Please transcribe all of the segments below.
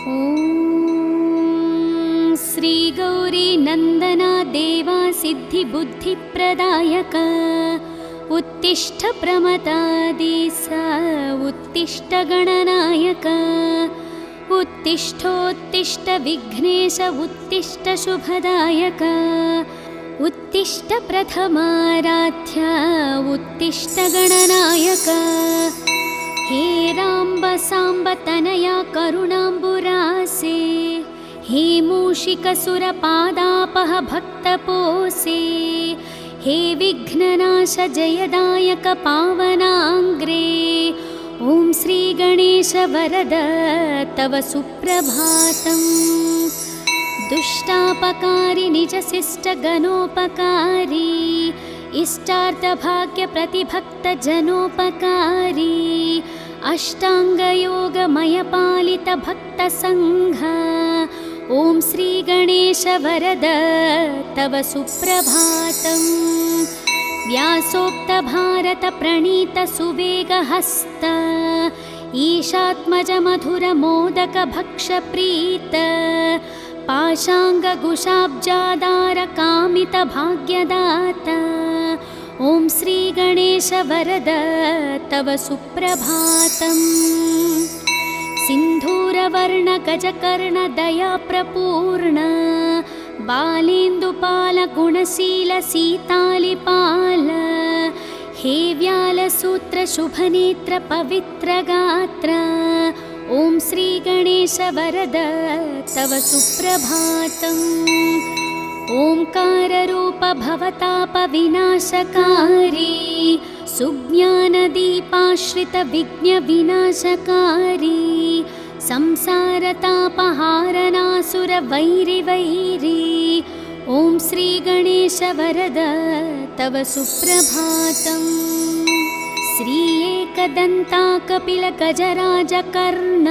ॐ श्री गौरी नन्दना देवा सिद्धिबुद्धिप्रदायक उत्तिष्ठ प्रमदादिस उत्तिष्ठ गणनायक उत्तिष्ठोत्तिष्ठ विघ्नेश उत्तिष्ठ शुभदायक उत्तिष्ठ प्रथमाराध्य उत्तिष्ठ गणनायक हे राम्ब साम्ब तनया करुणाम्बुरासे हे मूषिकसुरपादापह भक्तपोसे हे विघ्ननाश जयदायक पावनाङ्ग्रे ॐ श्री गणेश वरद तव सुप्रभातम् दुष्टापकारी निजशिष्ट गणोपकारी इष्टार्थभाग्य प्रतिभक्त जनोपकारी अष्टांगयोगमय पालित भक्त संघ ॐ श्री गणेश वरद तव सुप्रभातम् व्यासोक्त भारत प्रणीत सुवेग हस्त ईशात्मज मधुर मोदक भक्ष प्रीत पाशाङ्गकुशाब्जादार कामित भाग्यदाता ॐ श्री गणेश वरद तव सुप्रभातम् सिन्धूरवर्ण गजकर्ण दया प्रपूर्ण बालेन्दुपाल गुणशील सीतालिपाल हे व्यालसूत्र शुभनेत्र पवित्र गात्र ॐ श्री गणेश वरद तव सुप्रभातम् ओंकाररूप भवताप विनाशकारी सुज्ञानदीपाश्रित विघ्न विनाशकारी संसारतापहारनासुर वैरि वैरी ॐ श्री गणेश वरद तव सुप्रभातम् श्री एकदन्ता कपिल गजराज कर्ण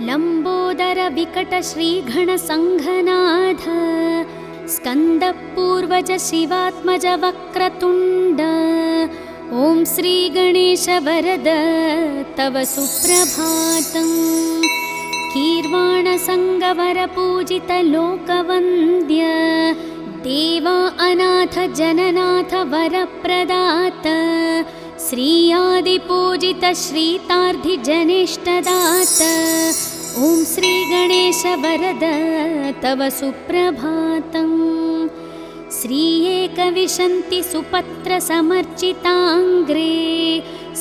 लंबोदर विकट श्रीगण संघनाथ स्कंद पूर्वज शिवात्मज वक्रतुंड ॐ श्री गणेश वरद तव सुप्रभातम् कीर्वाण संगवर पूजित लोकवन्द्य देवा अनाथ जननाथ वरप्रदात श्री आदि पूजित श्रीतार्धि जनेष्टदात ॐ श्री गणेश वरद तव सुप्रभातम् श्री एकविंशति सुपत्र समर्चितांग्रे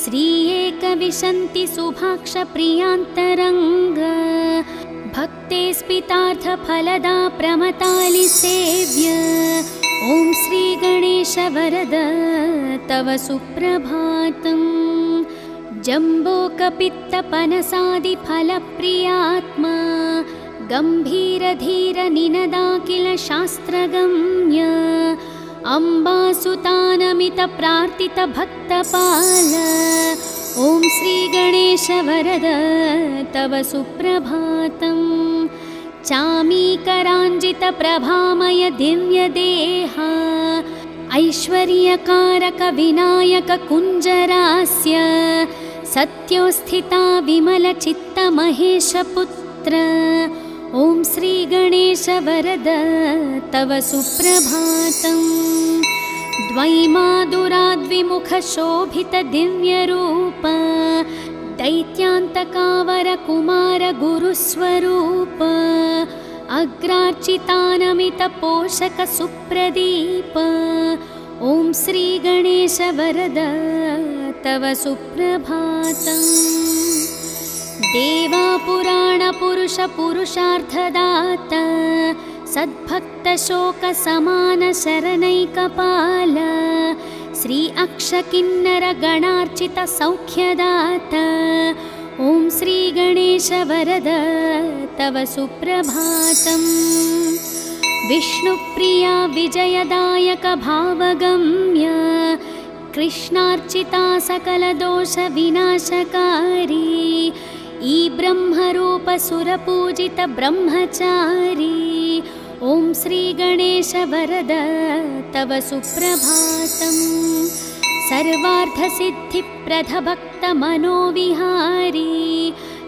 श्री एकविंशति सुभाक्ष प्रियांतरंग भक्ते स्पितार्थ फलदा प्रमतालि सेव्य ॐ श्री गणेश वरद तव सुप्रभातम् जम्बोकपित्त पनसादि फलप्रियात्मा गंभीर धीर निनदाकिल शास्त्रगम्य अम्बासुतानमित प्रार्थित भक्तपाल ॐ श्री गणेश वरद तव सुप्रभातम् चामीकराञ्जित प्रभामय दिव्य देहा ऐश्वर्यकारक विनायक कुञ्जरास्य सत्योस्थिता विमल चित्त महेश पुत्र ॐ श्री गणेश वरद तव सुप्रभातम् द्वैमादुराद्विमुख शोभित दिव्य रूप दैत्यान्तकावर कुमार गुरुस्वरूप अग्रार्चितानमित पोषक सुप्रदीप ॐ श्री गणेश वरद तव सुप्रभातम् देवा पुराण पुरुष पुरुषार्थदाता सद्भक्त शोक समान शरणैकपाल श्री अक्षकिन्नर गणार्चित सौख्यदाता ॐ श्री गणेश वरद तव सुप्रभातम् विष्णुप्रिया विजयदायक भावगम्य कृष्णार्चिता सकल दोष विनाशकारी ई ब्रह्मरूप सुरपूजित ब्रह्मचारी ॐ श्री गणेश वरद तव सुप्रभातम् सर्वार्थ सिद्धि प्रद भक्त मनोविहारी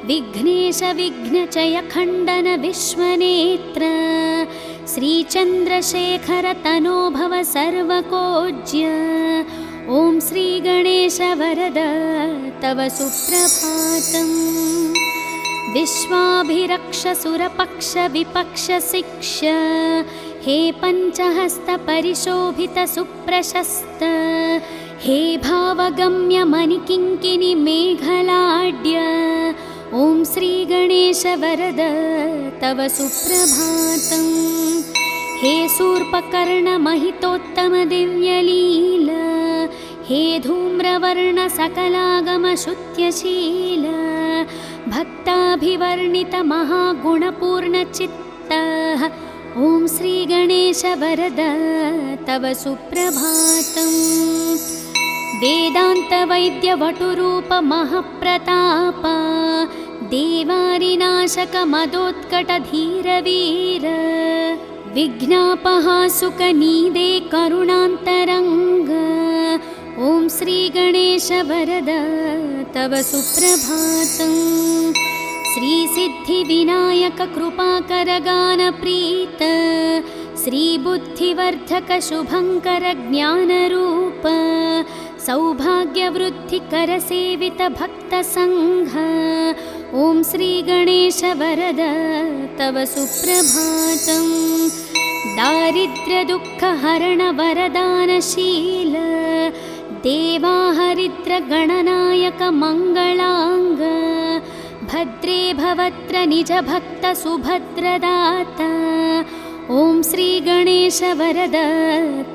विघ्नेश विघ्नचय खण्डन विश्वनेत्र श्रीचन्द्रशेखर तनो भव सर्वकोज्य। ॐ श्रीगणेश वरद तव सुप्रभातम्। विश्वाभिरक्ष सुरपक्ष विपक्ष शिक्ष हे पञ्चहस्त परिशोभित सुप्रशस्त हे भावगम्य मणिकिङ्किनि मेघलाड्य। ॐ श्रीगणेश वरद तव सुप्रभातम्। हे शूर्पकर्ण महितोत्तम दिव्यलील हे धूम्रवर्ण सकलागम शुत्यशील भक्ताभिवर्णित महागुणपूर्णचित्त। ॐ श्रीगणेश वरद तव सुप्रभातम्। वेदान्तवैद्यवटुरूप महप्रताप देवारिनाशक मदोत्कट धीरवीर विघ्नापहासुकनीदे करुणान्तरङ्ग। ॐ श्रीगणेश वरद तव सुप्रभातम्। श्रीसिद्धिविनायक कृपाकर गानप्रीत श्रीबुद्धिवर्धक शुभङ्कर ज्ञानरूप सौभाग्यवृद्धिकर सेवित भक्तसङ्घ। ॐ श्रीगणेश वरद तव सुप्रभातम्। दारिद्र्यदुःखहरण वरदानशील देवाहरिद्र गणनायक मङ्गलाङ्ग भद्रे भवत्र निज भक्त सुभद्रदाता। ॐ श्रीगणेश वरद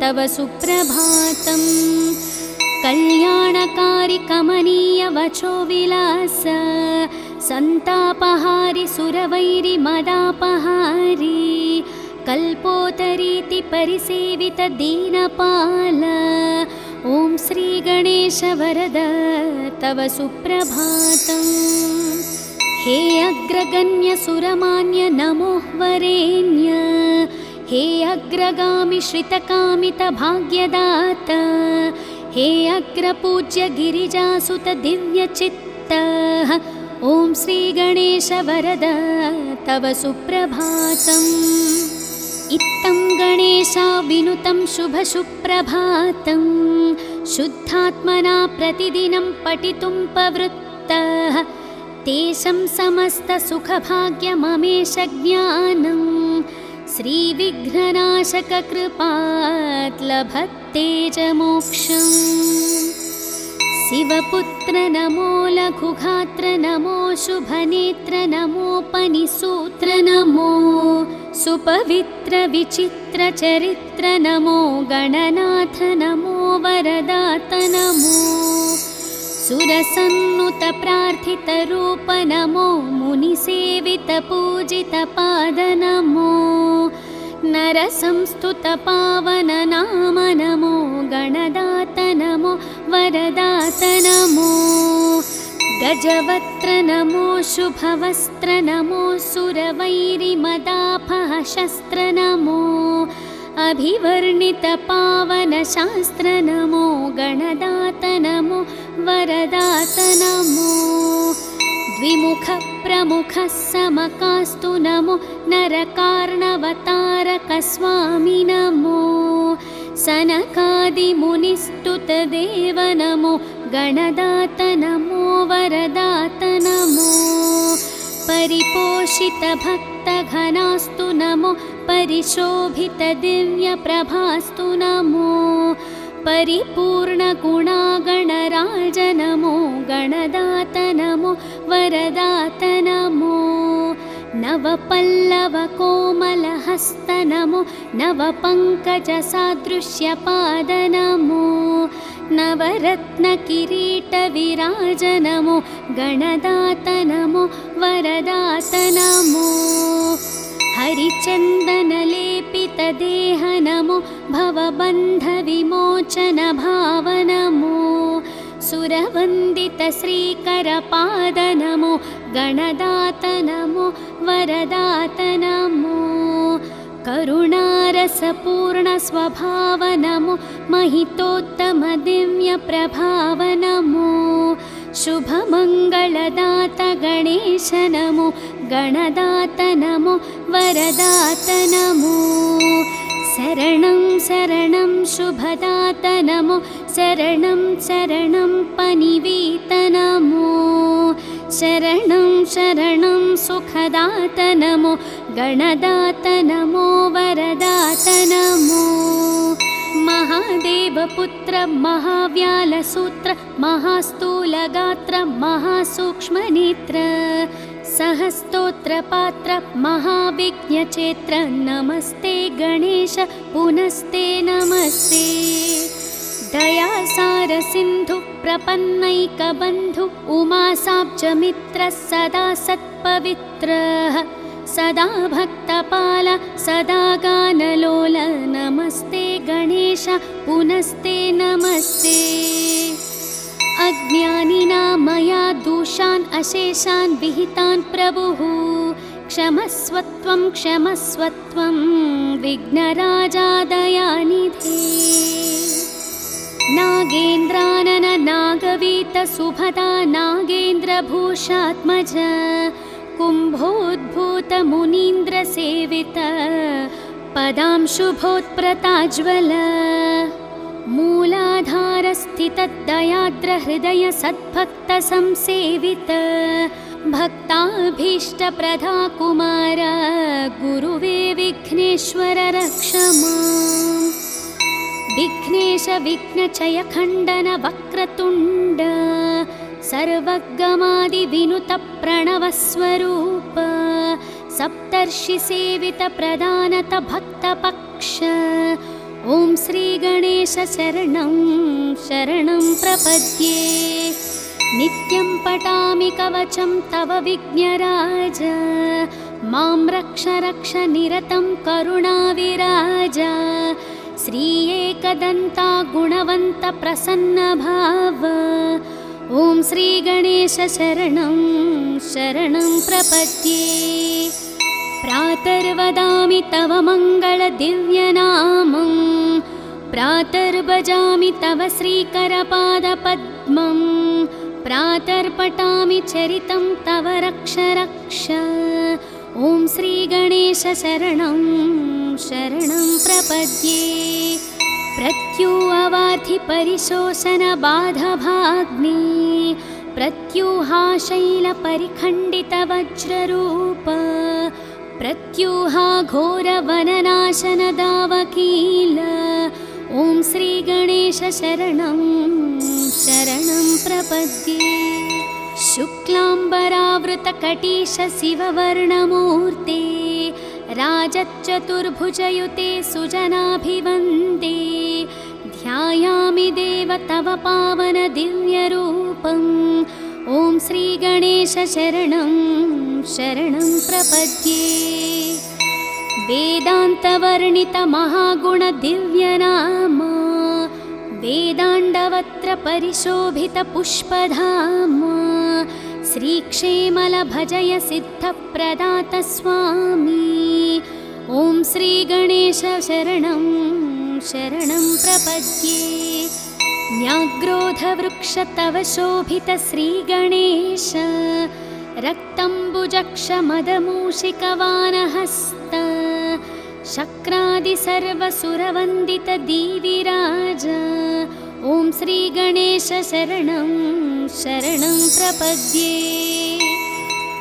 तव सुप्रभातम्। कल्याणकारि कमनीय वचो विलास सन्तापहारि सुरवैरि मदापहारि कल्पोतरीति परिसेवित दीनपाल। ॐ श्रीगणेश वरद तव सुप्रभातम्। हे अग्रगण्य सुरमान्य नमो वरेण्य हे अग्रगामि श्रितकामित भाग्यदाता हे अग्रपूज्य गिरिजासुत दिव्यचित्त। ॐ श्रीगणेश वरद तव सुप्रभातम्। इत्थं गणेशा विनुतं शुभसुप्रभातं शुद्धात्मना प्रतिदिनं पठितुं प्रवृत्तः तेषां समस्तसुखभाग्यममेष ज्ञानं श्रीविघ्ननाशक कृपात् लभते च मोक्षम्। शिवपुत्र नमो लघुगात्र नमो शुभनेत्र नमोपनिसूत्र नमो सुपवित्र विचित्र चरित्र नमो गणनाथ नमो वरदात नमो सुरसन्नुत प्रार्थित रूप नमो मुनिसेवित पूजित पाद नमो नरसंस्तुत पावन नाम नमो गणदात नमो वरदात नमो गजवक्त्र नमो शुभवस्त्र नमो सुरवैरिमदापह शस्त्र नमो अभिवर्णित पावन शास्त्र नमो गणदात नमो वरदात नमो द्विमुख प्रमुख समकास्तु नमो नरकार्णवतारक स्वामी नमो सनकादिमुनिस्तुत देव नमो गणदात नमो वरदात नमो परिपोषित भक्त घनास्तु नमो परिशोभित दिव्य प्रभास्तु नमो परिपूर्ण गुणागणराज नमो गणदात नमो वरदात नमो नवपल्लव कोमलहस्त नमो नवपङ्कजसादृश्यपाद नमो नवरत्न किरीट विराज नमो गणदात नमो वरदात नमो हरिचन्दन लेपित देह नमो भवबन्ध विमोचन भाव नमो सुरवन्दित श्रीकर पाद नमो गणदात नमो वरदात नमो करुणारसपूर्ण स्वभाव नमो महितोत्तम दिव्य प्रभाव नमो शुभमङ्गलदात गणे गणेश नमो गणदात नमो वरदात नमो शरणं शरणं शुभदात नमो शरणं शरणं पनिवीत नमो शरणं शरणं सुखदात नमो गणदात नमो वरदात नमो महादेवपुत्र महाव्यालसूत्र महास्थूलगात्र महासूक्ष्मनेत्र सहस्तोत्रपात्र महाविघ्नचेत्र नमस्ते गणेश पुनस्ते नमस्ते दयासारसिन्धु प्रपन्नैकबन्धु उमासाब्जमित्र सदा सत्पवित्रः सदा भक्तपाल सदा गानलोल नमस्ते गणेश पुनस्ते नमस्ते अज्ञानिना मया दोषान् अशेषान् विहितान् प्रभुः क्षमस्वत्वं विघ्नराजा दयानिधे नागेन्द्रानन नागवीत सुभदा नागेन्द्रभूषात्मज कुम्भोद्भूत मुनीन्द्रसेवित पदांशुभोत्प्रताज्वल मूलाधारस्थितदयाद्रहृदय सद्भक्तसंसेवित भक्ताभीष्टप्रदा कुमार गुरुवे विघ्नेश्वर रक्ष माम् विघ्नेश विघ्नचय खण्डन वक्रतुण्ड सर्वगमादिविनुत प्रणवस्वरूप सप्तर्षिसेवित प्रदानत भक्तपक्ष ॐ श्रीगणेश शरणं शरणं प्रपद्ये नित्यं पठामि कवचं तव विघ्नराज मां रक्ष रक्ष निरतं करुणाविराज श्री एकदन्ता गुणवन्त प्रसन्नभाव ॐ श्रीगणेश शरणं शरणं प्रपद्ये प्रातर्वदामि तव मङ्गलदिव्यनामं प्रातर्भजामि तव श्रीकरपादपद्मं प्रातर्पठामि चरितं तव रक्ष रक्ष ॐ श्रीगणेश शरणं शरणं प्रपद्ये प्रत्यूहवार्धि परिशोषणबाधभाग्ने प्रत्यूहाशैलपरिखण्डितवज्ररूप प्रत्यूहा घोरवननाशनदावकील ॐ श्रीगणेश शरणं शरणं प्रपद्ये शुक्लाम्बरावृतकटीश शिववर्णमूर्ते राजच्चतुर्भुजयुते सुजनाभिवन्दे ध्यायामि देव तव पावन दिव्यरूपम् ॐ श्रीगणेश शरणं शरणं प्रपद्ये वेदान्तवर्णित महागुण दिव्यनाम वेदाण्डवत्र परिशोभित पुष्पधाम श्रीक्षेमल भजय सिद्धप्रदात स्वामी ॐ श्रीगणेश शरणं शरणं प्रपद्ये न्याग्रोधवृक्ष तव शोभित श्रीगणेश रक्तम्बुजक्षमदमूषिकवानहस्त शक्रादि सर्वसुरवन्दित दीविराज ॐ श्रीगणेश शरणं शरणं प्रपद्ये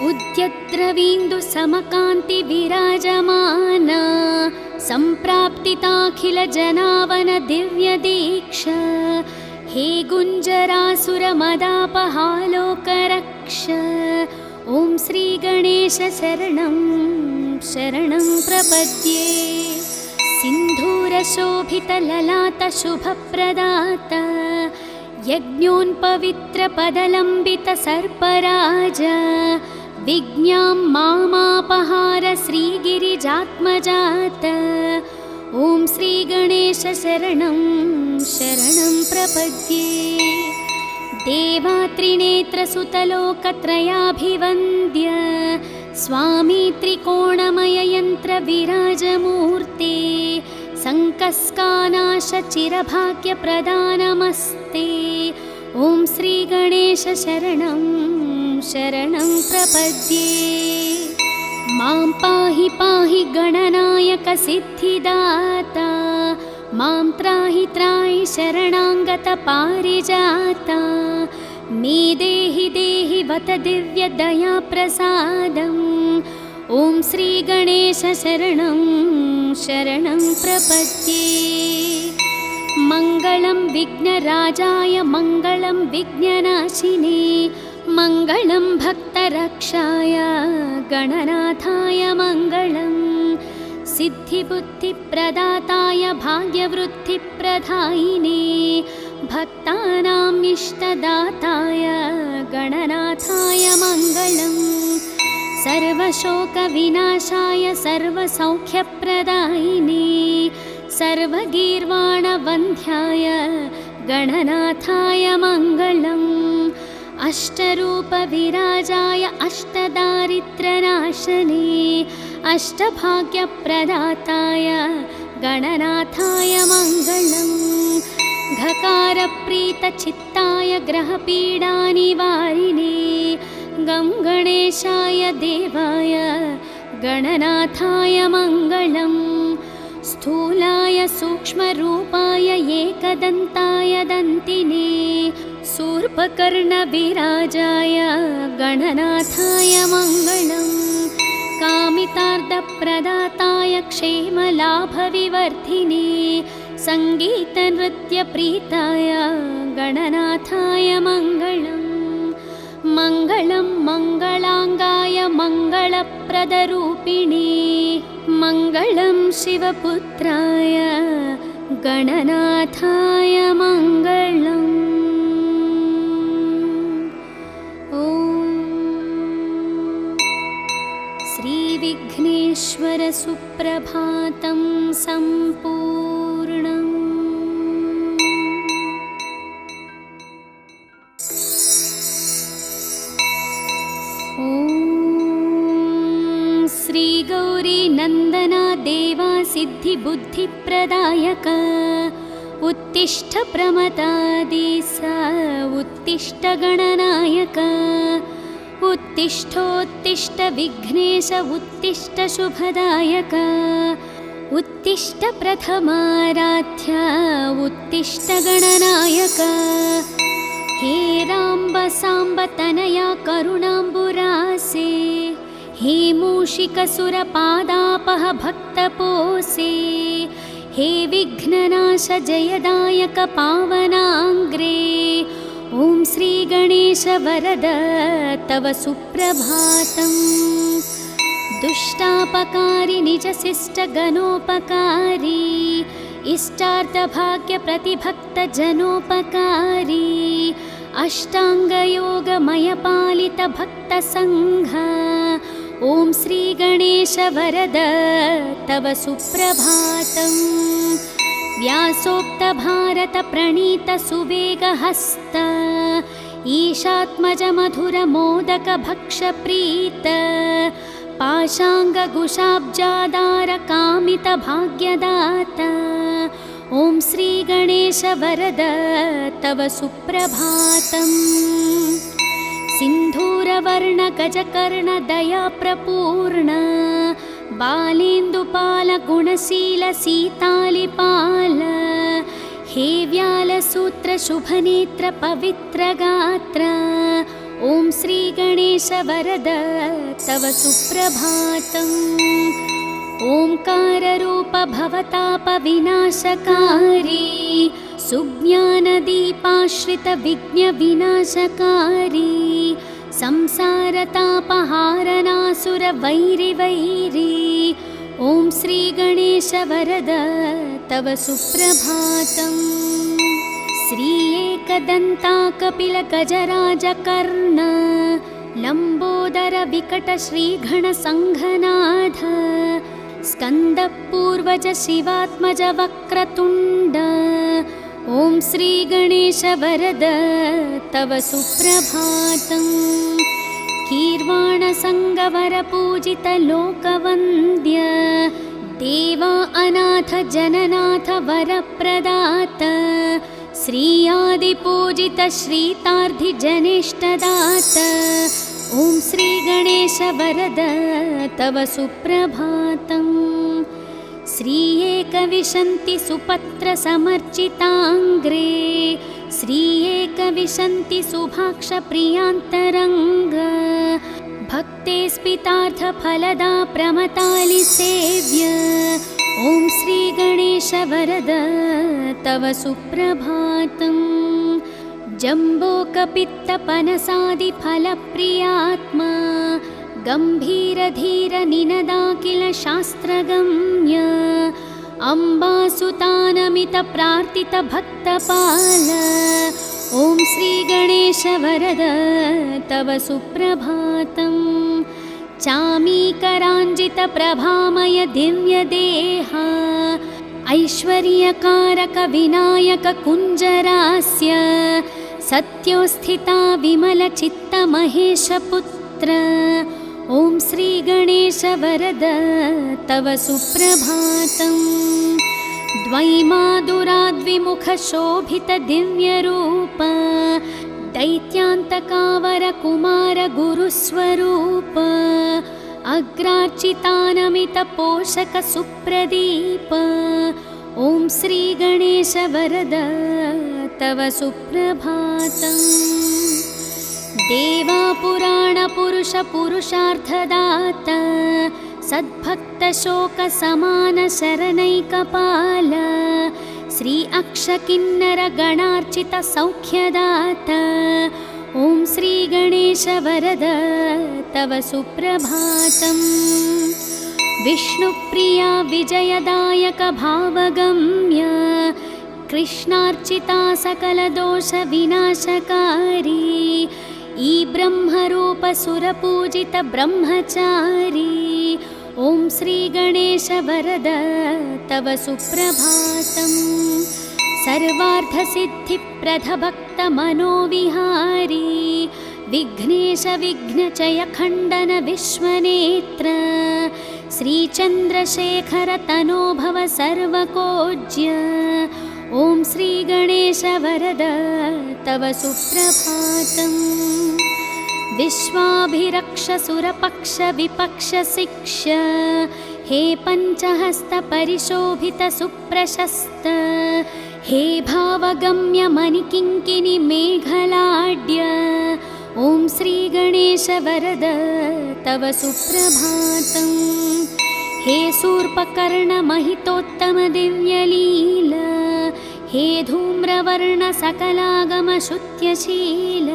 उद्यद्रवीन्दु समकान्ति विराजमान सम्प्राप्तिताखिल जनावन दिव्य दीक्षा हे गुञ्जरासुरमदापहालोकरक्ष ॐ श्रीगणेश शरणं शरणं प्रपद्ये सिन्धूरशोभितललाटशुभप्रदात यज्ञोन्पवित्रपदलम्बितसर्पराज विज्ञां मामापहार श्रीगिरिजात्मजात ॐ श्रीगणेश शरणं शरणं प्रपद्ये देवात्रिनेत्रसुतलोकत्रयाभिवन्द्य स्वामी त्रिकोणमययन्त्रविराजमूर्ते सङ्कस्कानाशचिरभाग्यप्रदानमस्ते ॐ श्रीगणेश शरणं शरणं प्रपद्ये मां पाहि पाहि गणनायक सिद्धिदाता मां त्राहि त्राहि शरणागत पारिजाता मे देहि देहि वत दिव्य दया प्रसादम् ॐ श्री गणेश शरणं शरणं प्रपद्ये मङ्गलं विघ्नराजाय मङ्गलं विघ्ननाशिने मङ्गलं भक्तरक्षाय गणनाथाय मङ्गलम् सिद्धिबुद्धिप्रदाताय भाग्यवृद्धिप्रदायिने भक्तानाम् इष्टदाताय गणनाथाय मङ्गलम् सर्वशोकविनाशाय सर्वसौख्यप्रदायिने सर्वगीर्वाणवन्ध्याय गणनाथाय मङ्गलम् अष्टरूपविराजाय अष्टदारिद्र्यनाशने अष्टभाग्यप्रदाताय गणनाथाय मङ्गलम् घकारप्रीतचित्ताय ग्रहपीडानिवारिणे गं गणेशाय देवाय गणनाथाय मङ्गलम् स्थूलाय सूक्ष्मरूपाय एकदन्ताय दन्तिने शूर्पकर्णविराजाय गणनाथाय मङ्गलम् कामितार्थप्रदाताय क्षेमलाभविवर्धिने सङ्गीतनृत्यप्रीताय गणनाथाय मङ्गलम् मङ्गलं मङ्गलाङ्गाय मङ्गलप्रदरूपिणे मङ्गलं शिवपुत्राय गणनाथाय मङ्गलम् ॐ श्रीविघ्नेश्वर सुप्रभातं सम्पूर्णम् श्रीगौरी नन्दना देवा सिद्धिबुद्धिप्रदायक उत्तिष्ठ प्रमदादिस उत्तिष्ठ गणनायक उत्तिष्ठोत्तिष्ठ विघ्नेश उत्तिष्ठ शुभदायक उत्तिष्ठ प्रथमाराध्य उत्तिष्ठ गणनायक हे राम्ब साम्ब तनया करुणाम्बुरासे हे मूषिकसुरपादापह भक्तपोसे हे विघ्ननाश जयदायक पावनाङ्ग्रे ॐ श्रीगणेश वरद तव सुप्रभातम् दुष्टापकारी निजशिष्टगणोपकारी इष्टार्थभाग्यप्रतिभक्तजनोपकारी अष्टाङ्गयोगमयपालितभक्तसङ्घ ॐ श्रीगणेश वरद तव सुप्रभातम् व्यासोक्तभारतप्रणीतसुवेगहस्त ईशात्मजमधुरमोदकभक्षप्रीत पाशाङ्गकुशाब्जादारकामितभाग्यदाता ॐ श्रीगणेश वरद तव सुप्रभातम् सिन्धूरवर्णगजकर्णदयाप्रपूर्ण बालेन्दुपालगुणशीलसीतालिपाल हे व्यालसूत्रशुभनेत्रपवित्रगात्र ॐ श्रीगणेश वरद तव सुप्रभातम् ओंकाररूप भवतापविनाशकारी सुज्ञानदीपाश्रितविघ्नविनाशकारी संसारतापहारनासुरवैरिवैरी ॐ श्रीगणेश वरद तव सुप्रभातम् श्री एकदन्ता कपिलगजराजकर्ण लम्बोदर विकट श्रीगणसङ्घनाथ स्कन्दपूर्वज शिवात्मज वक्रतुण्ड ॐ श्रीगणेश वरद तव सुप्रभातम् कीर्वाणसङ्गवरपूजित लोकवन्द्य देवा अनाथ जननाथ वरप्रदात श्री आदिपूजित श्रीतार्धिजनेष्टदात ॐ श्रीगणेश वरद तव सुप्रभातम्। श्री एकविशन्ति सुपत्रसमर्चिताङ्ग्रे श्री एकविशन्ति सुभाक्षप्रियान्तरङ्ग भक्ते स्पितार्थफलदा प्रमतालिसेव्य ॐ श्रीगणेश वरद तव सुप्रभातम्। जम्बोकपित्तपनसादिफलप्रियात्मा गम्भीरधीरनिनदाखिल शास्त्रगम्य अम्बासुतानमितप्रार्थितभक्तपाल ॐ श्रीगणेश वरद तव सुप्रभातम्। चामीकराञ्जितप्रभामय दिव्यदेहा ऐश्वर्यकारक विनायक कुञ्जरास्य सत्योस्थिता विमलचित्तमहेशपुत्र ॐ श्रीगणेश वरद तव सुप्रभातम्। द्वैमादुराद्विमुखशोभितदिव्यरूप दैत्यान्तकावरकुमार गुरुस्वरूप अग्रार्चितानमितपोषकसुप्रदीप ॐ श्रीगणेश वरद तव सुप्रभातम्। देवापुराणपुरुषपुरुषार्थदाता सद्भक्तशोकसमानशरणैकपाल श्री अक्षकिन्नरगणार्चितसौख्यदाता ॐ श्रीगणेश वरद तव सुप्रभातम्। विष्णुप्रिया विजयदायक भावगम्य कृष्णार्चिता सकलदोषविनाशकारी ई ब्रह्मरूप सुरपूजित ब्रह्मचारी ॐ श्रीगणेश वरद तव सुप्रभातम्। सर्वार्थसिद्धिप्रदभक्तमनोविहारी विघ्नेश विघ्नचय खण्डन विश्वनेत्र श्रीचन्द्रशेखर तनोभव सर्वकोज्य ॐ श्रीगणेश वरद तव सुप्रभातम्। विश्वाभिरक्ष सुरपक्ष विपक्ष शिक्ष हे पञ्चहस्त परिशोभित सुप्रशस्त हे भावगम्य मणिकिङ्किणि मेघलाड्य ॐ श्रीगणेश वरद तव सुप्रभातम्। हे शूर्पकर्ण महितोत्तम दिव्यलील हे धूम्रवर्ण सकलागम शुत्यशील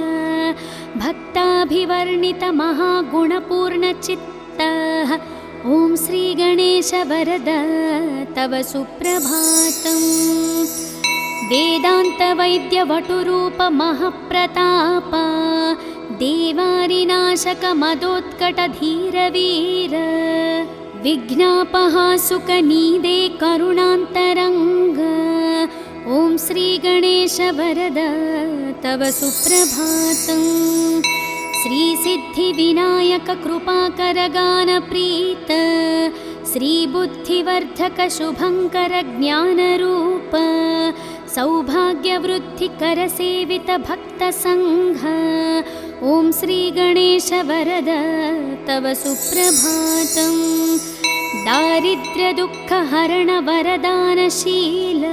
भक्ताभिवर्णित महागुणपूर्णचित्त ॐ श्रीगणेश वरद तव सुप्रभातम्। वेदान्तवैद्यवटुरूप महप्रताप देवारिनाशक मदोत्कटधीरवीर विघ्नापहासुकनीदे करुणान्तरङ्ग ॐ श्रीगणेश वरद तव सुप्रभातम्। श्रीसिद्धिविनायक कृपाकर गानप्रीत श्रीबुद्धिवर्धक शुभङ्कर ज्ञानरूप सौभाग्यवृद्धिकर सेवित भक्तसङ्घ ॐ श्रीगणेश वरद तव सुप्रभातम्। दारिद्र्यदुःखहरण वरदानशील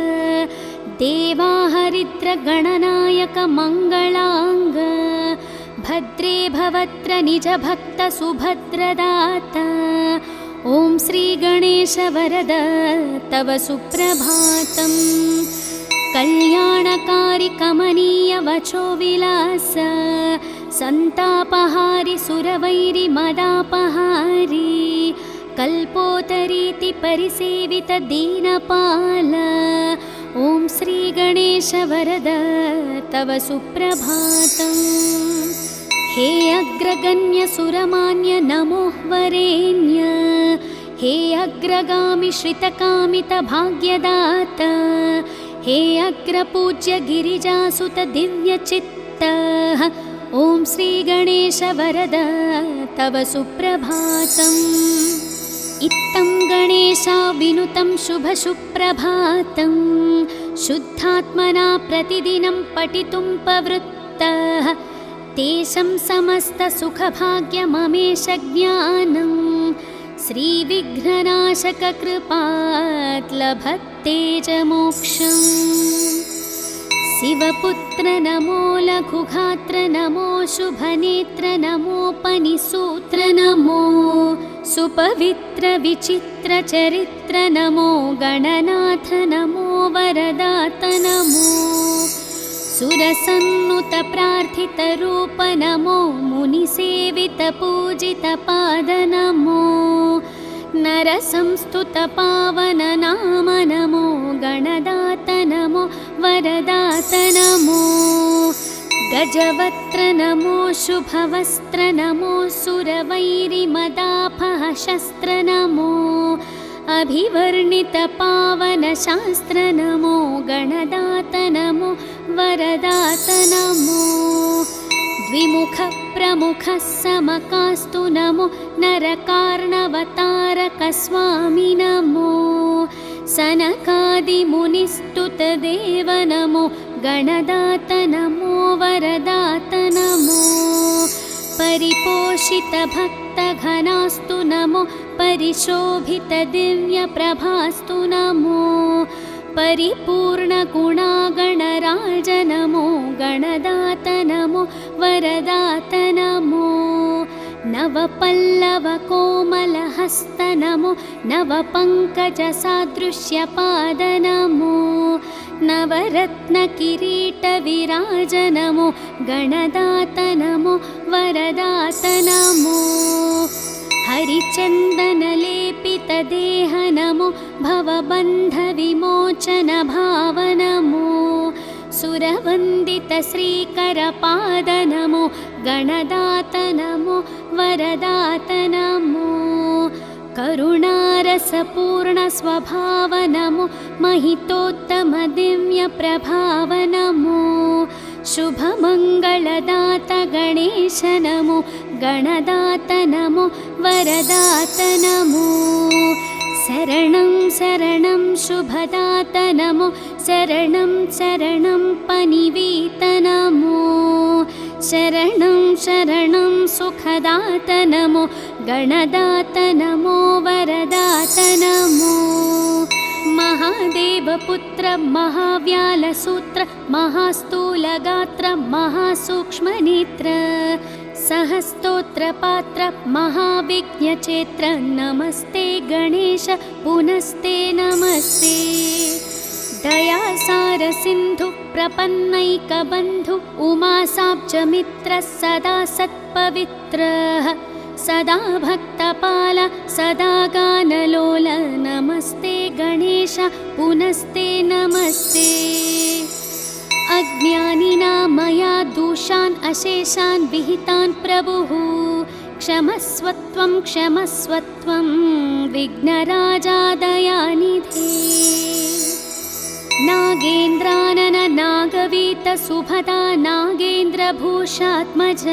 देवाहरिद्र गणनायक मङ्गलाङ्ग भद्रे भवत्र निज भक्त सुभद्रदाता ॐ श्रीगणेश वरद तव सुप्रभातम्। कल्याणकारि कमनीय वचो विलास संतापहारि सुरवैरि मदापहारि कल्पोतरीति परिसेवित दीनपाल ॐ श्रीगणेश वरद तव सुप्रभातम्। हे अग्रगण्य सुरमान्य नमोः वरेण्य हे अग्रगामि श्रितकामित भाग्यदाता हे अग्रपूज्य गिरिजासुत दिव्यचित्त ॐ श्रीगणेश वरद तव सुप्रभातम्। इत्थं गणेशा विनुतं शुभसुप्रभातं शुद्धात्मना प्रतिदिनं पठितुं प्रवृत्तः तेषं समस्तसुखभाग्यममेष ज्ञानं श्रीविघ्ननाशककृपात् लभते च मोक्षम्। शिवपुत्र नमो लघुगात्र नमो शुभनेत्र नमोपनिसूत्र नमो सुपवित्र विचित्र चरित्र नमो गणनाथ नमो वरदात नमो सुरसन्नुत प्रार्थितरूप नमो मुनिसेवित पूजित पाद नमो नरसंस्तुत पावन नाम नमो गणदात नमो वरदात नमो गजवक्त्र नमो शुभवस्त्र नमो सुरवैरिमदापह शस्त्र नमो अभिवर्णित पावन शास्त्र नमो गणदात नमो वरदात नमो द्विमुख प्रमुख समकास्तु नमो नरकार्णवतारक स्वामी नमो सनकादिमुनिस्तुत देव नमो गणदात नमो वरदात नमो परिपोषित भक्तघनास्तु नमो परिशोभित दिव्यप्रभास्तु नमो परिपूर्णगुणागणराज नमो गणदात नमो वरदात नमो नवपल्लवकोमलहस्त नमो नवपङ्कजसादृश्यपाद नमो नवरत्नकिरीटविराज नमो गणदात नमो वरदात नमो हरिचन्दनलेपितदेह नमो भवबन्धविमोचन भाव नमो सुरवन्दित श्रीकरपाद नमो गणदात नमो वरदात नमो करुणारसपूर्ण स्वभाव नमो महितोत्तम दिव्यप्रभाव नमो शुभमङ्गलदात गणेश नमो गणदात नमो वरदात नमो शरणं शरणं शुभदात नमो शरणं शरणं पनिवीत नमो शरणं शरणं सुखदात नमो गणदात नमो वरदात नमो महादेवपुत्र महाव्यालसूत्र महास्थूलगात्र महासूक्ष्मनेत्र सहस्तोत्रपात्र महाविघ्नचेत्र नमस्ते गणेश पुनस्ते नमस्ते दयासार सिन्धु प्रपन्नैकबन्धु उमासाब्जमित्र सदा सत्पवित्रः सदा भक्तपाल सदा गानलोल नमस्ते गणेश पुनस्ते नमस्ते अज्ञानिना मया दोषान् अशेषान् विहितान् प्रभुः क्षमस्वत्वं विघ्नराजा दयानिधे नागेन्द्रानन नागवीत सुभदा नागेन्द्रभूषात्मज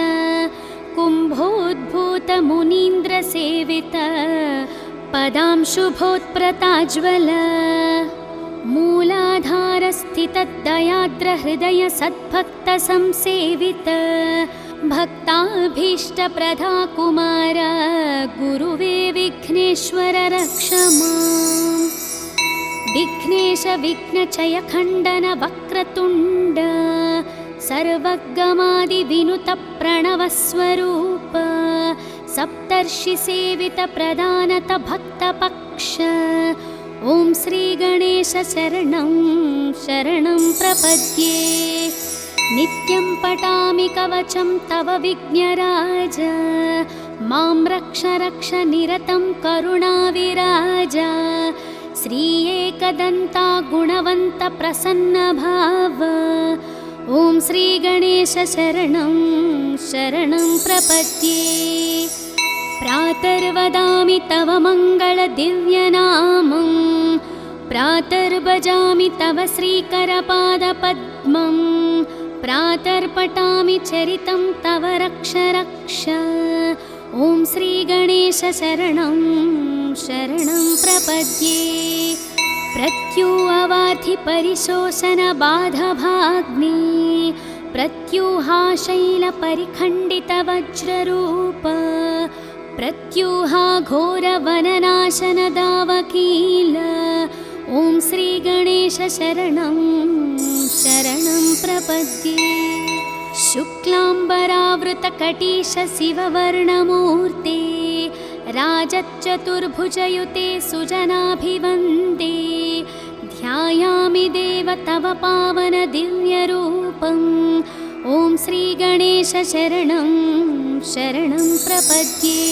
कुम्भोद्भूत मुनीन्द्र सेवित पदांशुभोत्प्रताज्वल मूलाधारस्थितदयाद्र हृदय सद्भक्त संसेवित भक्ताभीष्टप्रदा कुमार गुरुवे विघ्नेश्वर रक्ष माम् विघ्नेश विघ्नचय खण्डन वक्रतुण्ड सर्वगमादिविनुत प्रणवस्वरूप सप्तर्षिसेवित प्रदानत भक्तपक्ष ॐ श्रीगणेश शरणं शरणं प्रपद्ये नित्यं पठामि कवचं तव विघ्नराज मां रक्ष रक्ष निरतं करुणाविराज श्री एकदन्ता गुणवन्त प्रसन्न भाव ॐ श्रीगणेश शरणं शरणं प्रपद्ये प्रातर्वदामि तव मङ्गलदिव्यनामं प्रातर्भजामि तव श्रीकरपादपद्मं प्रातर्पठामि चरितं तव रक्ष रक्ष ॐ श्रीगणेश शरणं शरणं प्रपद्ये प्रत्युवार्थि परिशोषण बाधभाग्ने प्रत्यूहाशैलपरिखण्डितवज्ररूप प्रत्यूहा घोरवननाशनदावकील ॐ श्रीगणेश शरणं शरणं प्रपद्ये। शुक्लाम्बरावृतकटीश शिववर्णमूर्ते राजच्चतुर्भुजयुते सुजनाभिवन्दे ध्यायामि देव तव पावन दिव्यरूपम् ॐ श्रीगणेश शरणं शरणं प्रपद्ये।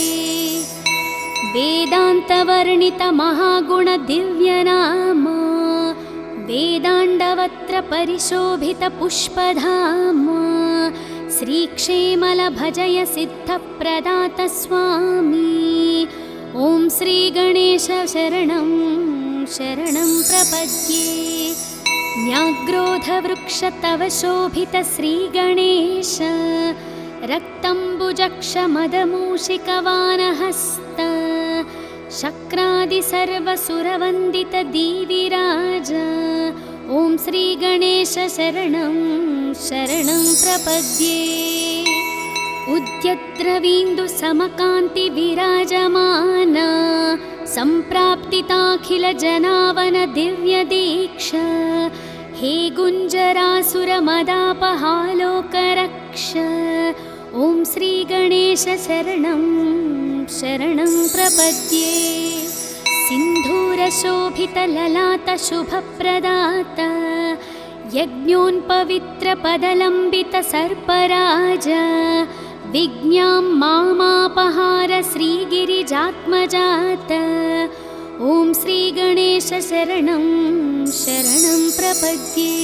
वेदान्तवर्णितमहागुणदिव्यनाम वेदाण्डवत्र परिशोभितपुष्पधाम श्रीक्षेमलभजय सिद्धप्रदात स्वामी ॐ श्रीगणेश शरणं शरणं प्रपद्ये। न्याग्रोधवृक्ष तव शोभित श्रीगणेश रक्तम्बुजक्षमदमूषिकवानहस्त शक्रादि सर्वसुरवन्दित दीविराज ॐ श्रीगणेश शरणं शरणं प्रपद्ये। उद्यद्रवीन्दु समकान्ति विराजमान सम्प्राप्तिताखिल जनावन दिव्य दीक्षा हे गुञ्जरासुरमदापहालोकरक्ष ॐ श्रीगणेश शरणं शरणं प्रपद्ये। सिन्धूरशोभितललाटशुभप्रदात यज्ञोन्पवित्रपदलम्बितसर्पराज विज्ञां मामापहार श्रीगिरिजात्मजात ॐ श्रीगणेश शरणं शरणं प्रपद्ये।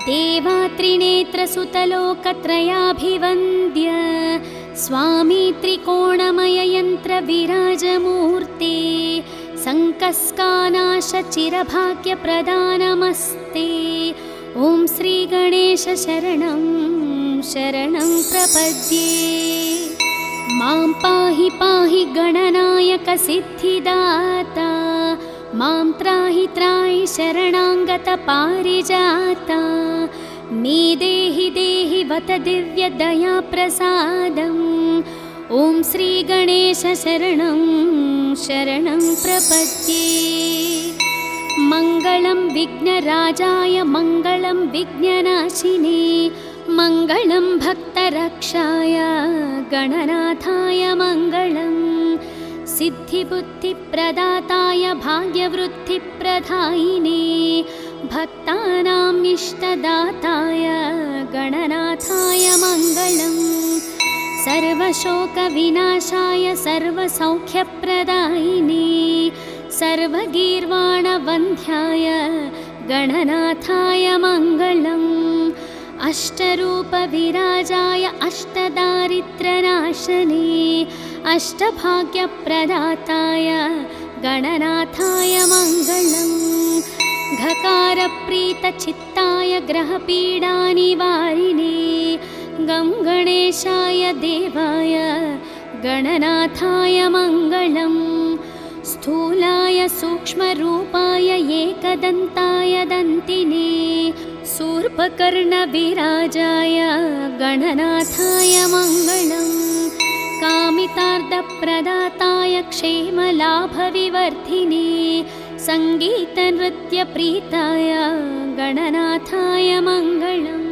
देवात्रिनेत्रसुतलोकत्रयाभिवन्द्य स्वामी त्रिकोणमययन्त्रविराजमूर्ते सङ्कस्कानाशचिरभाग्यप्रदानमस्ते ॐ श्रीगणेश शरणं शरणं प्रपद्ये। मां पाहि पाहि गणनायक सिद्धिदाता मां त्राहि त्राहि शरणाङ्गत पारिजाता मे देहि देहि वत दिव्यदयाप्रसादम् ॐ श्रीगणेश शरणं शरणं प्रपद्ये। मङ्गलं विघ्नराजाय मङ्गलं विघ्ननाशिने मङ्गलं भक्तरक्षाय गणनाथाय मङ्गलम् सिद्धिबुद्धिप्रदाताय भाग्यवृद्धिप्रदायिने भक्तानाम् इष्टदाताय गणनाथाय मङ्गलम् सर्वशोकविनाशाय सर्वसौख्यप्रदायिने सर्वगीर्वाणवन्ध्याय गणनाथाय मङ्गलम् अष्टरूपविराजाय अष्टदारिद्र्यनाशने अष्टभाग्यप्रदाताय गणनाथाय मङ्गलम् घकारप्रीतचित्ताय ग्रहपीडानिवारिणे गं गणेशाय देवाय गणनाथाय मङ्गलम् स्थूलाय सूक्ष्मरूपाय एकदन्ताय दन्तिने शूर्पकर्णविराजाय गणनाथाय मङ्गलम् कामितार्थप्रदाताय क्षेमलाभविवर्धिने सङ्गीतनृत्यप्रीताय गणनाथाय मङ्गलम्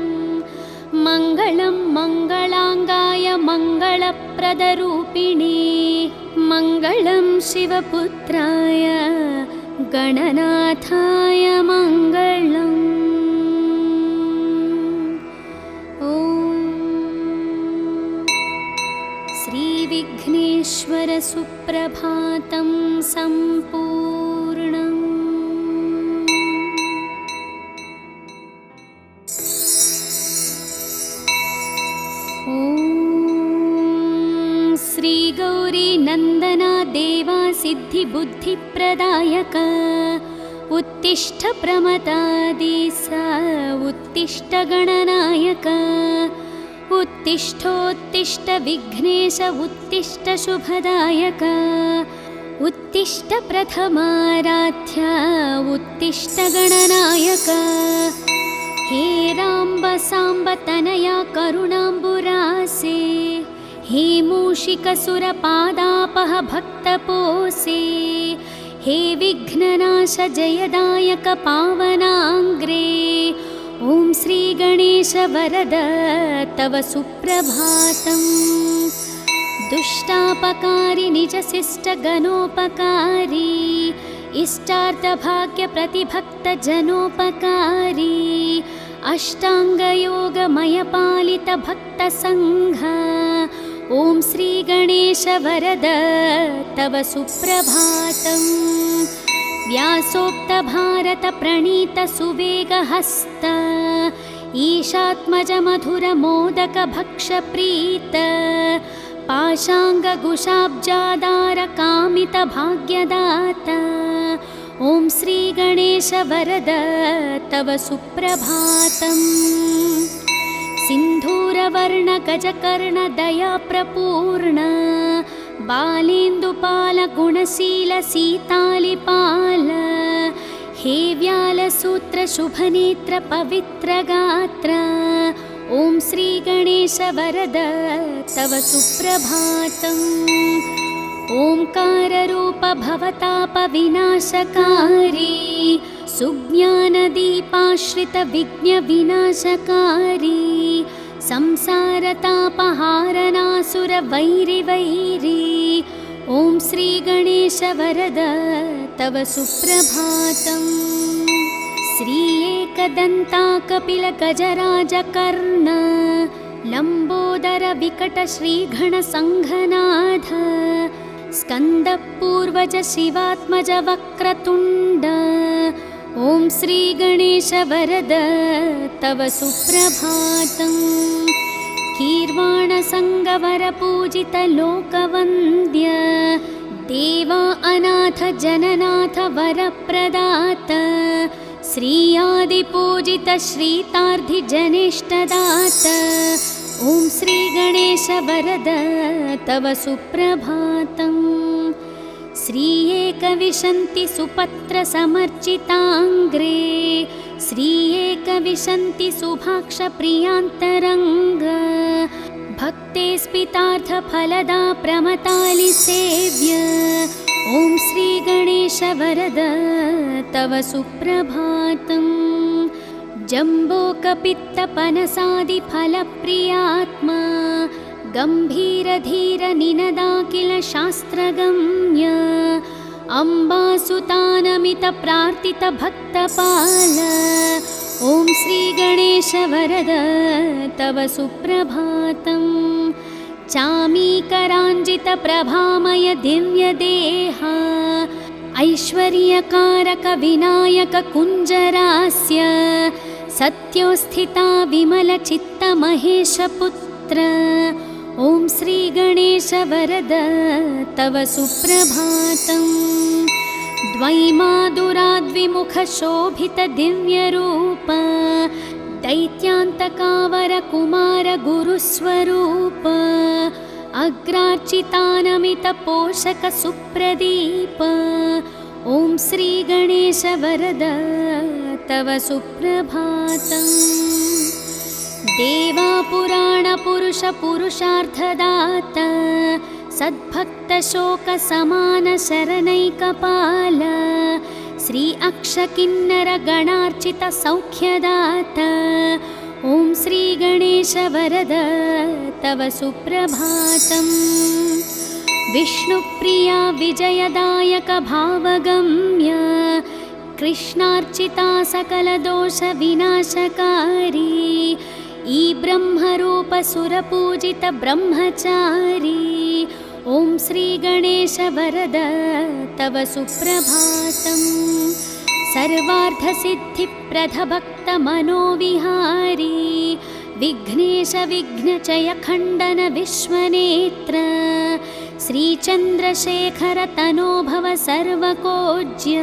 मङ्गलं मङ्गलाङ्गाय मङ्गलप्रदरूपिणे मङ्गलं शिवपुत्राय गणनाथाय मङ्गलम् ॐ श्रीविघ्नेश्वर सुप्रभातं सम्पूर्णम्। श्रीगौरी नन्दना देवा सिद्धिबुद्धिप्रदायक उत्तिष्ठ प्रमदादिस उत्तिष्ठ गणनायक उत्तिष्ठोत्तिष्ठ विघ्नेश उत्तिष्ठ शुभदायक उत्तिष्ठ प्रथमाराध्य उत्तिष्ठ गणनायक हे राम्ब साम्ब तनया करुणाम्बुरासे हे मूषिकसुरपादापह भक्तपोसे हे विघ्ननाश जयदायक पावनाङ्ग्रे ॐ श्रीगणेश वरद तव सुप्रभातम् दुष्टापकारी निजशिष्टगणोपकारी इष्टार्थभाग्यप्रतिभक्तजनोपकारी अष्टाङ्गयोगमयपालितभक्तसङ्घ ॐ श्रीगणेश वरद तव सुप्रभातम् व्यासोक्तभारतप्रणीतसुवेगहस्त ईशात्मजमधुरमोदकभक्षप्रीत पाशाङ्गकुशाब्जादारकामितभाग्यदाता ॐ श्रीगणेश वरद तव सुप्रभातम् सिन्धूरवर्णगजकर्णदयाप्रपूर्ण बालेन्दुपालगुणशीलसीतालिपाल हे व्यालसूत्रशुभनेत्रपवित्रगात्र ॐ श्रीगणेश वरद तव सुप्रभातम् ओंकाररूप भवतापविनाशकारी सुज्ञानदीपाश्रितविघ्नविनाशकारी संसारतापहारनासुरवैरिवैरी ॐ श्रीगणेश वरद तव सुप्रभातम् श्री एकदन्ता कपिलगजराजकर्ण लम्बोदर विकट श्रीगणसङ्घनाथ स्कन्दपूर्वज शिवात्मज वक्रतुण्ड ॐ श्रीगणेश वरद तव सुप्रभातम् कीर्वाणसङ्गवरपूजित लोकवन्द्य देवा अनाथ जननाथ वरप्रदात श्रीयादिपूजित श्रीतार्धिजनेष्टदात ॐ श्रीगणेश वरद तव सुप्रभातम् श्री एकविंशति सुपत्र समर्चिताङ्ग्रे श्री एकविंशति सुभाक्ष प्रियान्तरङ्ग भक्ते स्पितार्थ फलदा प्रमतालि सेव्य ॐ श्रीगणेश वरद तव सुप्रभातम् जम्बोकपित्तपनसादिफलप्रियात्मा गम्भीरधीर निनदाखिल शास्त्रगम्य अम्बासुतानमित प्रार्थित भक्तपाल ॐ श्रीगणेश वरद तव सुप्रभातम् चामीकराञ्जित प्रभामय दिव्यदेहा ऐश्वर्यकारक विनायक कुञ्जरास्य सत्योस्थिता विमलचित्त महेशपुत्र ॐ श्रीगणेश वरद तव सुप्रभातम् द्वैमादुराद्विमुख शोभित दिव्यरूप दैत्यान्तकावर कुमार गुरुस्वरूप अग्रार्चितानमित पोषक सुप्रदीप ॐ श्रीगणेश वरद तव सुप्रभातम् देवा पुराण पुरुष पुरुषार्थदाता सद्भक्त शोक समान शरणैकपाल श्री अक्षकिन्नर गणार्चित सौख्यदाता ॐ श्रीगणेश वरद तव सुप्रभातम् विष्णुप्रिया विजयदायक भावगम्य कृष्णार्चिता सकलदोष विनाशकारी ई ब्रह्मरूप सुरपूजित ब्रह्मचारी ॐ श्रीगणेश वरद तव सुप्रभातम् सर्वार्थसिद्धिप्रद भक्तमनोविहारी विघ्नेश विघ्नचय खण्डन विश्वनेत्र श्रीचन्द्रशेखर तनोभव सर्वकोज्य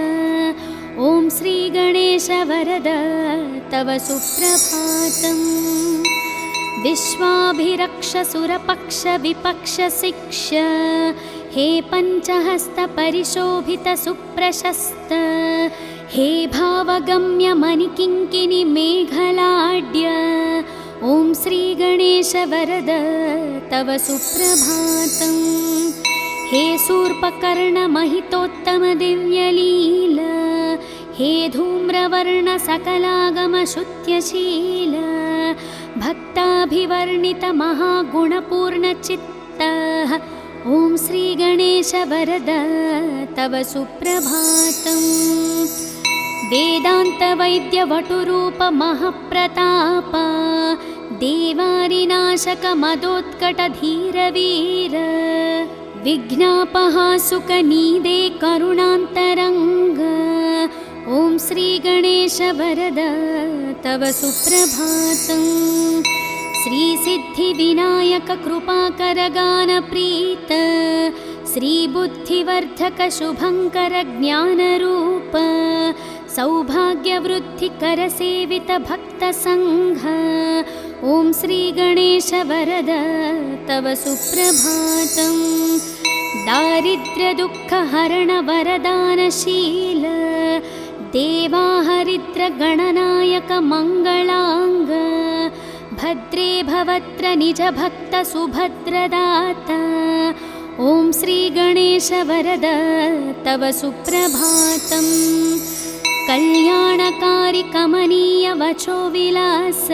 ॐ श्रीगणेश वरद तव सुप्रभातम् विश्वाभिरक्ष सुरपक्ष विपक्ष शिक्ष हे पञ्चहस्त परिशोभित सुप्रशस्त हे भावगम्य मणिकिङ्किणि मेघलाड्य ॐ श्रीगणेश वरद तव सुप्रभातम्। हे शूर्पकर्ण महितोत्तम दिव्यलील हे धूम्रवर्ण सकलागम शुद्ध्यशील भक्ताभिवर्णित महागुणपूर्णचित्त ॐ श्रीगणेश वरद तव सुप्रभातम्। वेदान्तवैद्यवटुरूप महप्रताप देवारिनाशक मदोत्कटधीरवीर विघ्नापहासुकनीदे करुणान्तरङ्ग ॐ श्रीगणेश वरद तव सुप्रभातम्। श्रीसिद्धिविनायक कृपाकर गानप्रीत श्रीबुद्धिवर्धक शुभङ्कर ज्ञानरूप सौभाग्यवृद्धिकर सेवित भक्तसङ्घ ॐ श्रीगणेश वरद तव सुप्रभातम्। दारिद्र्यदुःखहरण वरदानशील देवाहरिद्र गणनायक मङ्गलाङ्ग भद्रे भवत्र निज भक्त सुभद्रदाता ॐ श्रीगणेश वरद तव सुप्रभातम्। कल्याणकारि कमनीय वचो विलास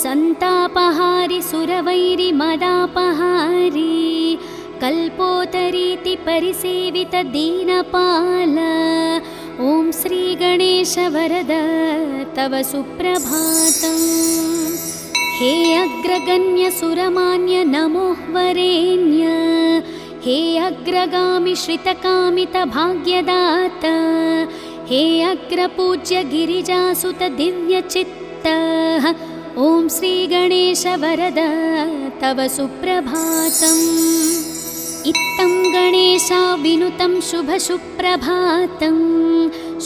सन्तापहारि सुरवैरि मदापहारि कल्पोतरीति परिसेवित दीनपाल ॐ श्रीगणेश वरद तव सुप्रभातम्। हे अग्रगण्य सुरमान्य नमो वरेण्य हे अग्रगामि श्रितकामित भाग्यदाता हे अग्रपूज्य गिरिजासुत दिव्यचित्त ॐ श्रीगणेश वरद तव सुप्रभातम्। इत्थं गणेशा विनुतं शुभसुप्रभातं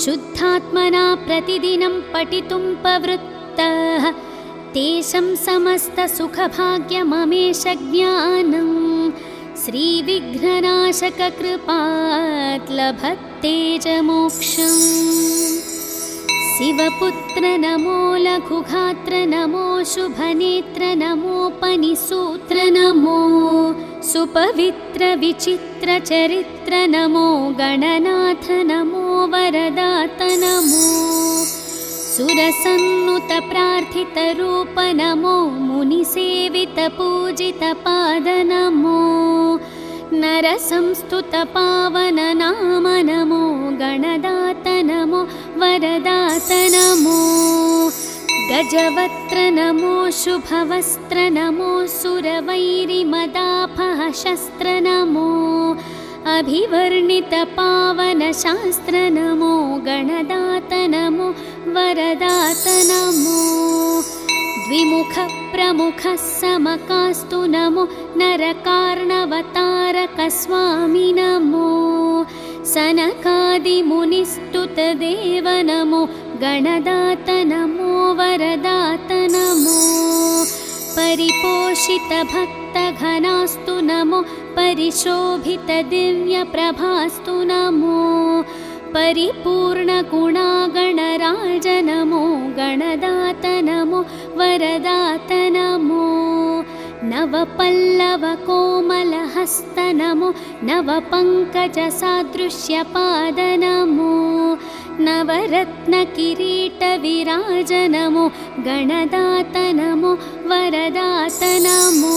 शुद्धात्मना प्रतिदिनं पठितुं प्रवृत्तः तेषां समस्तसुखभाग्यममेष ज्ञानं श्रीविघ्ननाशक कृपात् लभते च मोक्षम्। शिवपुत्र नमो लघुघात्र नमो शुभनेत्र नमोपनिसूत्र नमो सुपवित्र विचित्र चरित्र नमो गणनाथ नमो वरदात नमो सुरसन्नुत प्रार्थित रूप नमो मुनिसेवित पूजित पाद नमो नरसंस्तुत पावन नाम नमो गणदात नमो वरदात नमो गजवक्त्र नमो शुभवस्त्र नमो सुरवैरिमदापह शस्त्र नमो अभिवर्णित पावन शास्त्र नमो गणदात नमो वरदात नमो द्विमुख प्रमुख समकास्तु नमो नरकार्णवतारक स्वामी नमो सनकादिमुनिस्तुत देव नमो गणदात नमो वरदात नमो परिपोषित भक्त घनास्तु नमो परिशोभित दिव्य प्रभास्तु नमो परिपूर्ण गुणागणराज नमो गणदात नमो वरदात नमो नवपल्लव कोमलहस्त नमो नवपङ्कजसादृश्यपाद नमो नवरत्न किरीट विराज नमो गणदात नमो वरदात नमो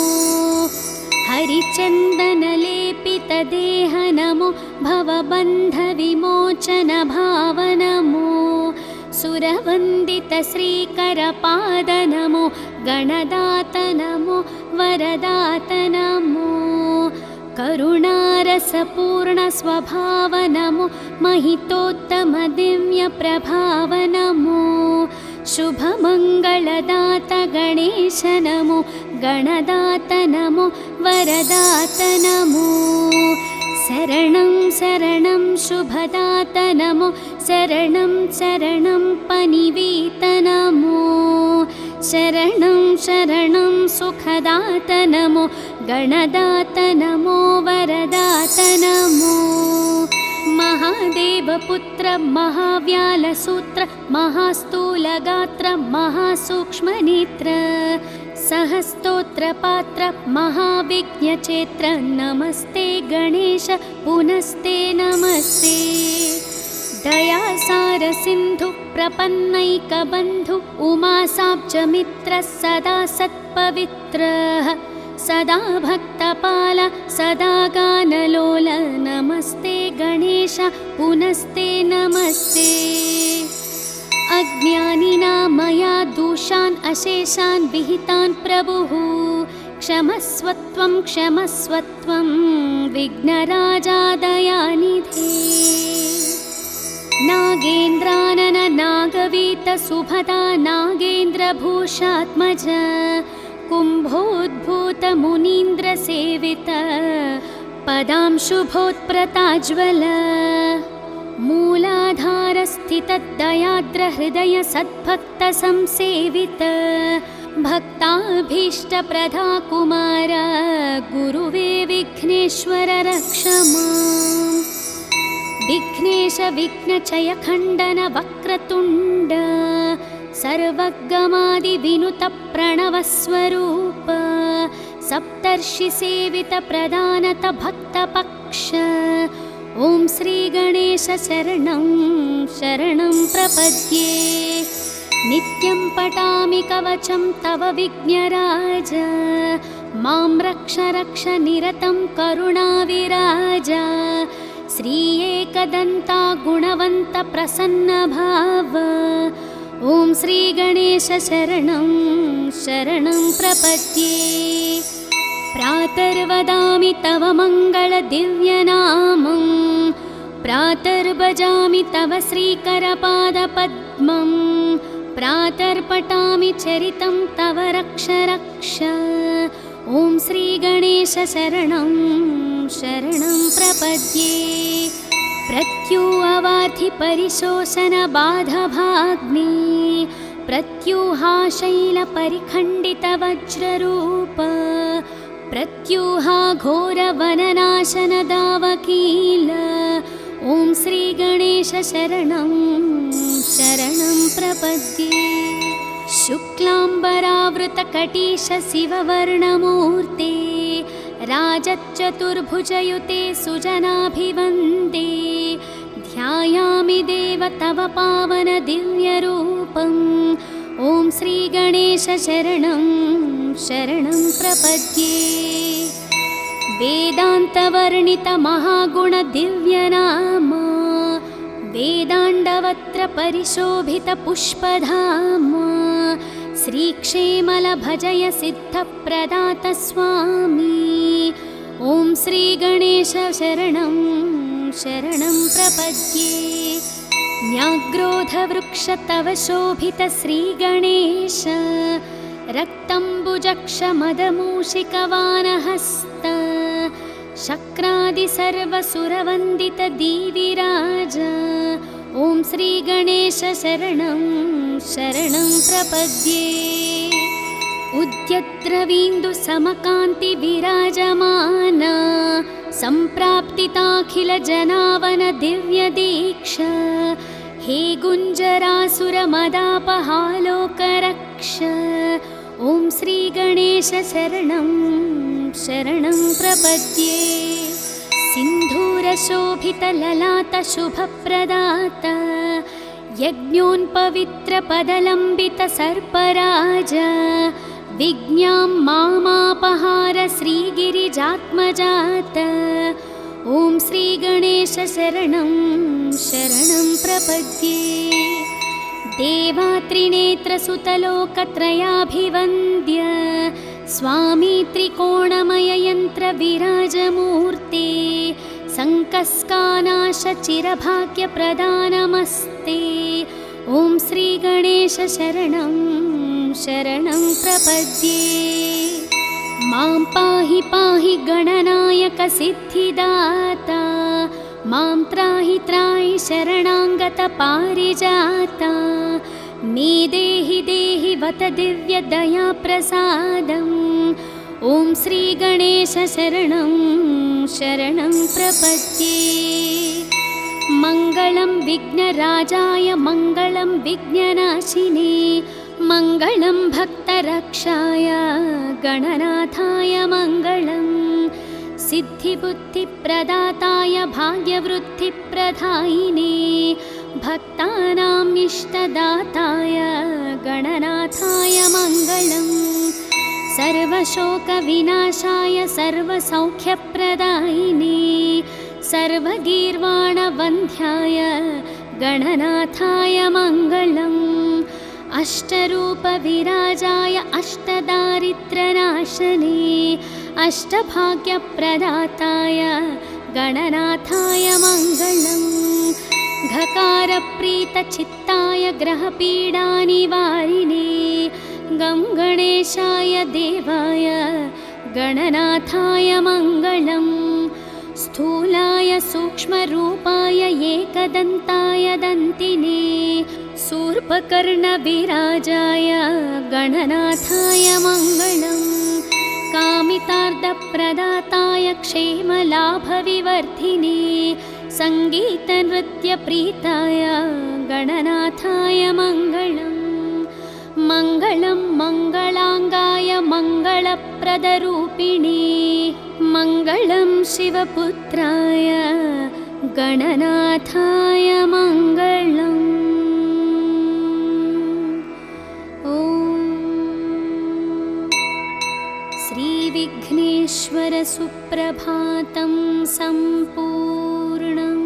हरिचन्दन लेपित देह नमो भवबन्ध विमोचन भाव नमो सुरवन्दित श्रीकर पाद नमो गणदात नमो वरदात नमो करुणारसपूर्ण स्वभाव नमो महितोत्तम दिव्य प्रभाव नमो शुभमङ्गलदात गणेश नमो गणदात नमो वरदात नमो शरणं शरणं शुभदात नमो शरणं शरणं पनिवीत नमो शरणं शरणं सुखदात नमो गणदात नमो वरदात नमो महादेवपुत्र महाव्यालसूत्र महास्थूलगात्र महासूक्ष्मनेत्र सहस्तोत्रपात्र महाविज्ञचेत्र नमस्ते गणेश पुनस्ते नमस्ते दयासारसिन्धु प्रपन्नैकबन्धु उमासाब्जमित्र सदा सत्पवित्रः सदा भक्तपाल सदा गानलोल नमस्ते गणेश पुनस्ते नमस्ते अज्ञानिना मया दोषान् अशेषान् विहितान् प्रभुः क्षमस्वत्वं विघ्नराजा दयानिधे नागेन्द्रानन नागवीत सुभदा नागेन्द्रभूषात्मज कुम्भोद्भूत मुनीन्द्रसेवित पदांशुभोत्प्रताज्वल मूलाधारस्थितदयाद्रहृदय सद्भक्तसंसेवित भक्ताभीष्टप्रदा कुमार गुरुवे विघ्नेश्वर रक्ष माम् विघ्नेश विघ्नचय खण्डन वक्रतुण्ड सर्वगमादिविनुत प्रणवस्वरूप सप्तर्षिसेवित प्रदानत भक्तपक्ष ॐ श्रीगणेश शरणं शरणं प्रपद्ये नित्यं पठामि कवचं तव विघ्नराज मां रक्ष रक्ष निरतं करुणाविराज श्री एकदन्ता गुणवन्त प्रसन्नभाव ॐ श्रीगणेश शरणं शरणं प्रपद्ये प्रातर्वदामि तव मङ्गलदिव्यनामं प्रातर्भजामि तव श्रीकरपादपद्मं प्रातर्पठामि चरितं तव रक्ष रक्ष ॐ श्रीगणेश शरणं शरणं प्रपद्ये प्रत्यूहवार्धि परिशोषणबाधभाग्ने प्रत्यूहाशैलपरिखण्डितवज्ररूप प्रत्यूहा घोरवननाशनदावकील ॐ श्रीगणेश शरणं शरणं प्रपद्ये शुक्लाम्बरावृतकटीश शिववर्णमूर्ते राजच्चतुर्भुजयुते सुजनाभिवन्दे ध्यायामि देव तव पावन दिव्यरूपम् ॐ श्रीगणेश शरणं शरणं प्रपद्ये वेदान्तवर्णित महागुण दिव्यनाम वेदाण्डवत्र परिशोभित पुष्पधाम श्रीक्षेमल भजय सिद्धप्रदात स्वामी ॐ श्रीगणेश शरणं शरणं प्रपद्ये न्याग्रोधवृक्ष तव शोभित श्रीगणेश रक्तम्बुजक्षमदमूषिकवानहस्त शक्रादि सर्वसुरवन्दित दीविराज ॐ श्रीगणेश शरणं शरणं प्रपद्ये उद्यद्रवीन्दु समकान्ति विराजमान सम्प्राप्तिताखिल जनावन दिव्य दीक्षा हे गुञ्जरासुरमदापहालोकरक्ष ॐ श्रीगणेश शरणं शरणं प्रपद्ये सिन्धूरशोभितललाट शुभप्रदात यज्ञोन्पवित्रपदलम्बित सर्पराज विज्ञां मामापहार श्रीगिरिजात्मजात ॐ श्रीगणेश शरणं शरणं प्रपद्ये देवात्रिनेत्रसुतलोकत्रयाभिवन्द्य स्वामी त्रिकोणमययन्त्रविराजमूर्ते सङ्कस्कानाशचिरभाग्यप्रदानमस्ते ॐ श्रीगणेश शरणं शरणं प्रपद्ये मां पाहि पाहि गणनायक सिद्धिदाता मां त्राहि त्राहि शरणाङ्गत पारिजाता मे देहि देहि वत दिव्यदया प्रसादम् ॐ श्रीगणेश शरणं शरणं प्रपद्ये मङ्गलं विघ्नराजाय मङ्गलं विघ्ननाशिने मङ्गलं भक्तरक्षाय गणनाथाय मङ्गलं सिद्धिबुद्धिप्रदाताय भाग्यवृद्धिप्रदायिने भक्तानाम् इष्टदाताय गणनाथाय मङ्गलम् सर्वशोकविनाशाय सर्वसौख्यप्रदायिने सर्वगीर्वाणवन्ध्याय गणनाथाय मङ्गलम् अष्टरूपविराजाय अष्टदारिद्र्यनाशने अष्टभाग्यप्रदाताय गणनाथाय मङ्गलम् घकारप्रीतचित्ताय ग्रहपीडानिवारिणे गं गणेशाय देवाय गणनाथाय मङ्गलम् स्थूलाय सूक्ष्मरूपाय एकदन्ताय दन्तिने शूर्पकर्णविराजाय गणनाथाय मङ्गलम् कामितार्थप्रदाताय क्षेमलाभविवर्धिने सङ्गीतनृत्यप्रीताय गणनाथाय मङ्गलम् मङ्गलं मङ्गलाङ्गाय मङ्गलप्रदरूपिणे मङ्गलं शिवपुत्राय गणनाथाय मङ्गलम् ॐ श्रीविघ्नेश्वर सुप्रभातं सम्पूर्णम्।